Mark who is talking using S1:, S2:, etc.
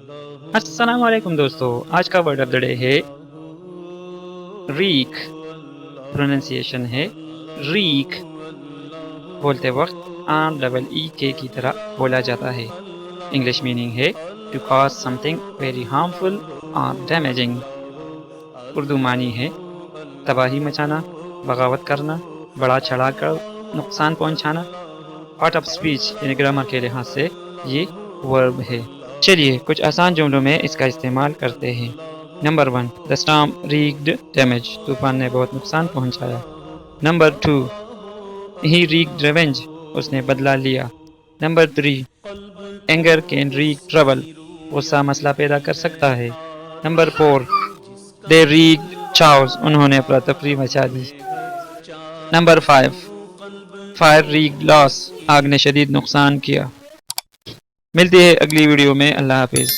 S1: السلام علیکم دوستو، آج کا ورڈ آف دا ڈے ہے ریک. پروننسیشن ہے ریک. بولتے وقت آن ڈبل ای کے کی طرح بولا جاتا ہے. انگلش میننگ ہے to cause something very harmful اور ڈیمیجنگ. اردو معنی ہے تباہی مچانا، بغاوت کرنا، بڑا چڑھا کر نقصان پہنچانا. پارٹ آف اسپیچ یعنی گرامر کے لحاظ سے یہ ورب ہے. چلیے کچھ آسان جملوں میں اس کا استعمال کرتے ہیں. Number 1، the storm wreaked damage. طوفان نے بہت نقصان پہنچایا. Number 2، he wreaked revenge. اس نے بدلہ لیا. Number 3، anger can wreak trouble. غصہ مسئلہ پیدا کر سکتا ہے. Number 4، they wreaked chaos. انہوں نے افراتفری مچا دی. Number 5، fire wreaked loss. آگ نے شدید نقصان کیا. ملتی ہے اگلی ویڈیو میں. اللہ حافظ.